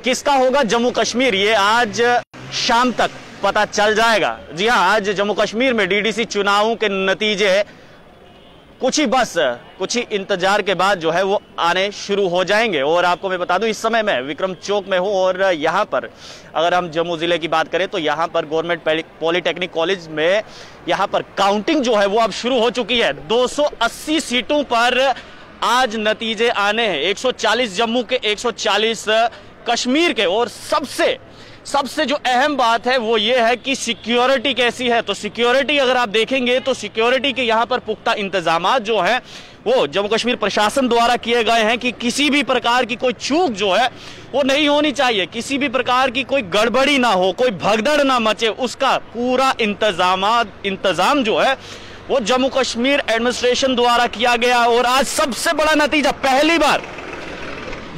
किसका होगा जम्मू कश्मीर, ये आज शाम तक पता चल जाएगा। जी हां, आज जम्मू कश्मीर में डीडीसी चुनावों के नतीजे कुछ ही इंतजार के बाद जो है वो आने शुरू हो जाएंगे। और आपको मैं बता दूं, इस समय मैं विक्रम चौक में हूं और यहां पर अगर हम जम्मू जिले की बात करें तो यहां पर गवर्नमेंट पॉलिटेक्निक कॉलेज में यहां पर काउंटिंग जो है वो अब शुरू हो चुकी है। 280 सीटों पर आज नतीजे आने हैं, 140 जम्मू के, 140 कश्मीर के। और सबसे जो अहम बात है वो ये है कि सिक्योरिटी कैसी है। तो सिक्योरिटी अगर आप देखेंगे तो सिक्योरिटी के यहाँ पर पुख्ता इंतजामात जो हैं वो जम्मू कश्मीर प्रशासन द्वारा किए गए हैं कि किसी भी प्रकार की कोई चूक जो है वो नहीं होनी चाहिए, किसी भी प्रकार की कोई गड़बड़ी ना हो, कोई भगदड़ ना मचे, उसका पूरा इंतजाम जो है वो जम्मू कश्मीर एडमिनिस्ट्रेशन द्वारा किया गया। और आज सबसे बड़ा नतीजा, पहली बार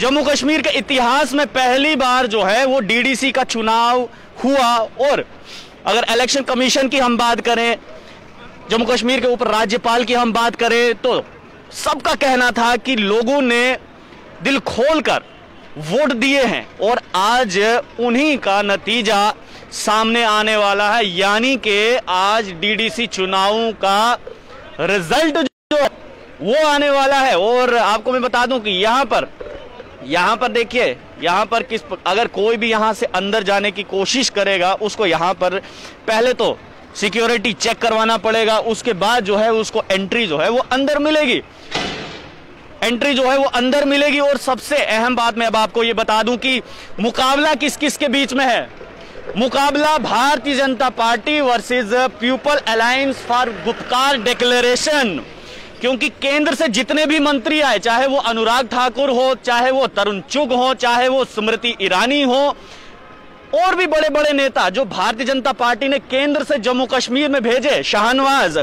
जम्मू कश्मीर के इतिहास में पहली बार जो है वो डीडीसी का चुनाव हुआ। और अगर इलेक्शन कमीशन की हम बात करें, जम्मू कश्मीर के ऊपर राज्यपाल की हम बात करें, तो सबका कहना था कि लोगों ने दिल खोलकर वोट दिए हैं और आज उन्हीं का नतीजा सामने आने वाला है। यानी कि आज डीडीसी चुनावों का रिजल्ट जो वो आने वाला है। और आपको मैं बता दूं कि यहां पर देखिए, यहां पर अगर कोई भी यहां से अंदर जाने की कोशिश करेगा उसको यहां पर पहले तो सिक्योरिटी चेक करवाना पड़ेगा, उसके बाद जो है उसको एंट्री जो है वो अंदर मिलेगी, और सबसे अहम बात मैं अब आपको ये बता दूं कि मुकाबला किस किस के बीच में है। मुकाबला Bharatiya Janata party versus people alliance for Gupkar declaration. क्योंकि केंद्र से जितने भी मंत्री आए, चाहे वो अनुराग ठाकुर हो, चाहे वो तरुण चुग हो, चाहे वो स्मृति ईरानी हो, और भी बड़े बड़े नेता जो भारतीय जनता पार्टी ने केंद्र से जम्मू कश्मीर में भेजे शाहनवाज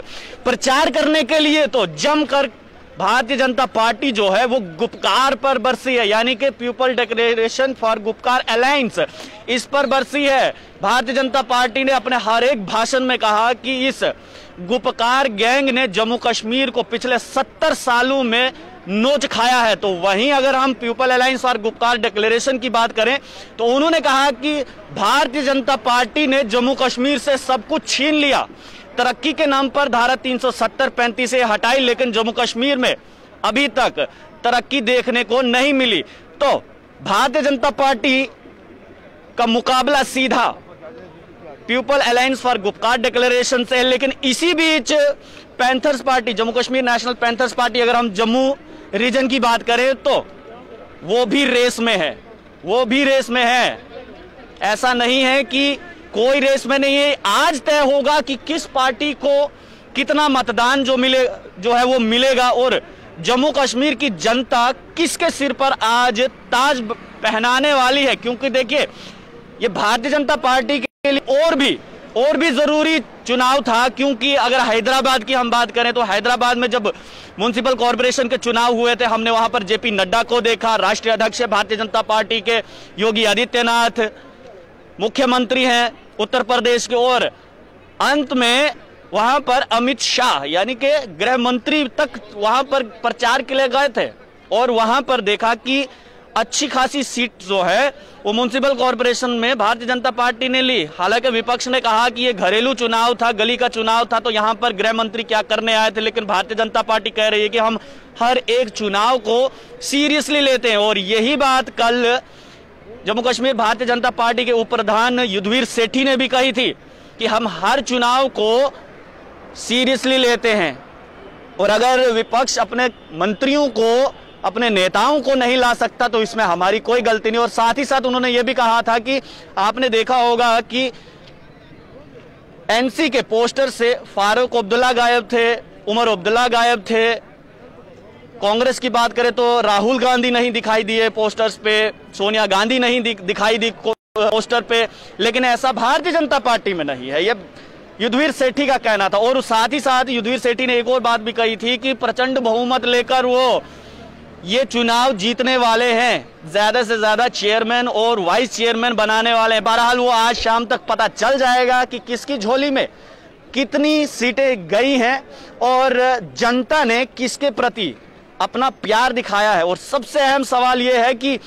प्रचार करने के लिए, तो जमकर भारतीय जनता पार्टी जो है वो गुपकार पर बरसी है। यानी कि people declaration for Gupkar alliance, इस पर बरसी है। भारतीय जनता पार्टी ने अपने हर एक भाषण में कहा कि इस गुपकार गैंग ने जम्मू कश्मीर को पिछले 70 सालों में नोच खाया है। तो वहीं अगर हम people alliance for Gupkar declaration की बात करें तो उन्होंने कहा कि भारतीय जनता पार्टी ने जम्मू कश्मीर से सब कुछ छीन लिया, तरक्की के नाम पर धारा 370-35 से हटाई, लेकिन जम्मू कश्मीर में अभी तक तरक्की देखने को नहीं मिली। तो भारतीय जनता पार्टी का मुकाबला सीधा people alliance for Gupkar declaration से है। लेकिन इसी बीच Panthers party, Jammu Kashmir national Panthers party, अगर हम जम्मू रीजन की बात करें तो वो भी रेस में है, ऐसा नहीं है कि कोई रेस में नहीं है। आज तय होगा कि किस पार्टी को कितना मतदान जो है वो मिलेगा और जम्मू कश्मीर की जनता किसके सिर पर आज ताज पहनाने वाली है। क्योंकि देखिए, ये भारतीय जनता पार्टी के लिए और भी जरूरी चुनाव था। क्योंकि अगर हैदराबाद की हम बात करें तो हैदराबाद में जब म्युनिसिपल कॉर्पोरेशन के चुनाव हुए थे, हमने वहां पर जेपी नड्डा को देखा, राष्ट्रीय अध्यक्ष भारतीय जनता पार्टी के योगी आदित्यनाथ, मुख्यमंत्री हैं उत्तर प्रदेश के, और अंत में वहां पर अमित शाह यानी कि गृह मंत्री तक वहां पर प्रचार के लिए गए थे। और वहां पर देखा कि अच्छी खासी सीट जो है वो म्युनिसिपल कॉर्पोरेशन में भारतीय जनता पार्टी ने ली। हालांकि विपक्ष ने कहा कि ये घरेलू चुनाव था, गली का चुनाव था, तो यहाँ पर गृह मंत्री क्या करने आए थे। लेकिन भारतीय जनता पार्टी कह रही है कि हम हर एक चुनाव को सीरियसली लेते हैं। और यही बात कल जम्मू कश्मीर भारतीय जनता पार्टी के उप प्रधान युद्धवीर सेठी ने भी कही थी कि हम हर चुनाव को सीरियसली लेते हैं। और अगर विपक्ष अपने मंत्रियों को, अपने नेताओं को नहीं ला सकता तो इसमें हमारी कोई गलती नहीं। और साथ ही साथ उन्होंने यह भी कहा था कि आपने देखा होगा कि एनसी के पोस्टर से फारूक अब्दुल्ला गायब थे, उमर अब्दुल्ला गायब थे। कांग्रेस की बात करें तो राहुल गांधी नहीं दिखाई दिए पोस्टर्स पे, सोनिया गांधी नहीं दिखाई दी पोस्टर पे। लेकिन ऐसा भारतीय जनता पार्टी में नहीं है, ये युद्धवीर सेठी का कहना था। और साथ ही साथ युद्धवीर सेठी ने एक और बात भी कही थी कि प्रचंड बहुमत लेकर वो ये चुनाव जीतने वाले हैं, ज्यादा से ज्यादा चेयरमैन और वाइस चेयरमैन बनाने वाले हैं। बहरहाल वो आज शाम तक पता चल जाएगा कि किसकी झोली में कितनी सीटें गई हैं और जनता ने किसके प्रति अपना प्यार दिखाया है। और सबसे अहम सवाल यह है कि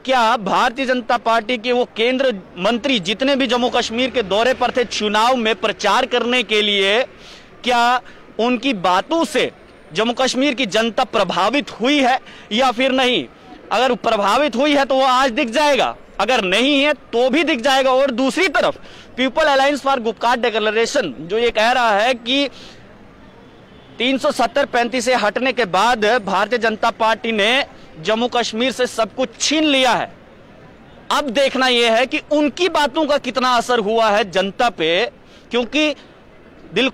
क्या भारतीय जनता पार्टी के वो केंद्र मंत्री जितने भी जम्मू कश्मीर के दौरे पर थे चुनाव में प्रचार करने के लिए, क्या उनकी बातों से जम्मू कश्मीर की जनता प्रभावित हुई है या फिर नहीं? अगर प्रभावित हुई है तो वो आज दिख जाएगा, अगर नहीं है तो भी दिख जाएगा। और दूसरी तरफ people alliance for Gupkar declaration जो ये कह रहा है कि 370-35 से हटने के बाद भारतीय जनता पार्टी ने जम्मू कश्मीर से सब कुछ छीन लिया है। अब देखना यह है कि उनकी बातों का कितना असर हुआ है जनता पे, क्योंकि दिल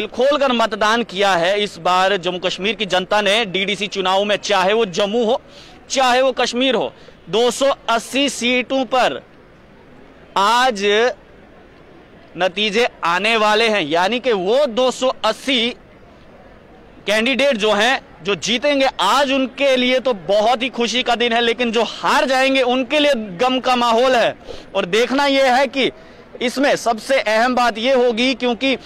खोलकर मतदान किया है इस बार जम्मू कश्मीर की जनता ने डीडीसी चुनाव में, चाहे वो जम्मू हो चाहे वो कश्मीर हो। 280 सीटों पर आज नतीजे आने वाले हैं, यानी कि वो 280 कैंडिडेट जो हैं जो जीतेंगे आज उनके लिए तो बहुत ही खुशी का दिन है, लेकिन जो हार जाएंगे उनके लिए गम का माहौल है। और देखना यह है कि इसमें सबसे अहम बात यह होगी, क्योंकि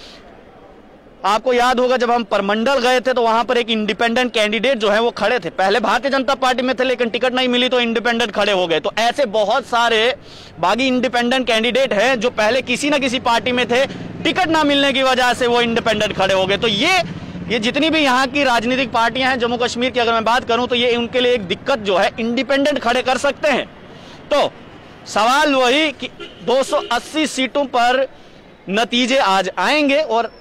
आपको याद होगा जब हम परमंडल गए थे तो वहां पर एक इंडिपेंडेंट कैंडिडेट जो है वो खड़े थे। पहले भारतीय जनता पार्टी में थे लेकिन टिकट नहीं मिली तो इंडिपेंडेंट खड़े हो गए। तो ऐसे बहुत सारे बागी इंडिपेंडेंट कैंडिडेट हैं जो पहले किसी ना किसी पार्टी में थे, टिकट ना मिलने की वजह से वो इंडिपेंडेंट खड़े हो गए। तो ये जितनी भी यहाँ की राजनीतिक पार्टियां हैं जम्मू कश्मीर की, अगर मैं बात करूं तो ये उनके लिए एक दिक्कत जो है, इंडिपेंडेंट खड़े कर सकते हैं। तो सवाल वही कि 280 सीटों पर नतीजे आज आएंगे और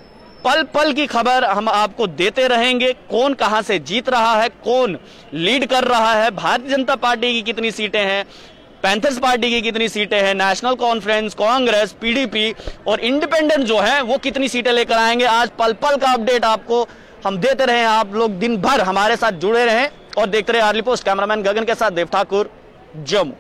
पल पल की खबर हम आपको देते रहेंगे। कौन कहां से जीत रहा है, कौन लीड कर रहा है, भारतीय जनता पार्टी की कितनी सीटें हैं, पैंथर्स पार्टी की कितनी सीटें हैं, नेशनल कॉन्फ्रेंस, कांग्रेस, पीडीपी और इंडिपेंडेंट जो है वो कितनी सीटें लेकर आएंगे। आज पल पल का अपडेट आपको हम देते रहे। आप लोग दिन भर हमारे साथ जुड़े रहें और देखते रहे आर्ली पोस्ट। कैमरामैन गगन के साथ देव ठाकुर, जम्मू।